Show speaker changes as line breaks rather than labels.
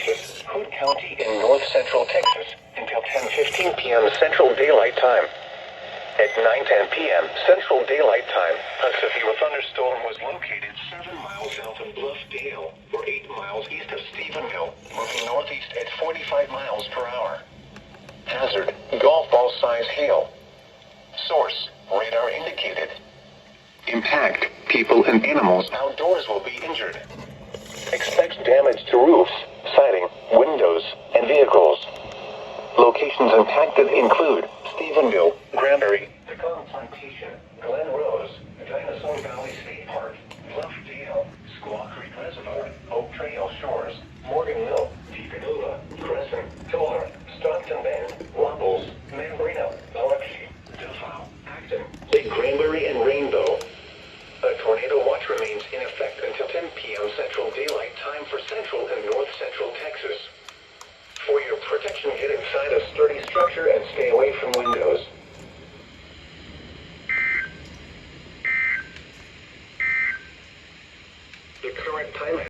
Texas, Hood County in north central Texas until 10:15 p.m. Central Daylight Time. At 9:10 p.m. Central Daylight Time, a severe thunderstorm was located 7 miles south of Bluffdale, or 8 miles east of Stephenville, moving northeast at 45 miles per hour. Hazard, golf ball size hail. Source, radar indicated. Impact, people and animals outdoors will be injured. Expect damage to roofs, siding, windows, and vehicles. Locations impacted include Stephenville, Granbury, Pecan Plantation, Glen Rose, Dinosaur Valley State Park, Bluffdale, Squaw Creek Reservoir, Oak Trail Shores, Morgan Mill, Ticonderoga, Crescent, Tolar, Stockton Bend, Waples, Mambrino, Biloxi, Duval, Acton, Lake Granbury, and Rainbow. A tornado watch remains in effect until 10 p.m. Central Daylight Time for central and north central Texas. For your protection, get inside a sturdy structure and stay away from windows.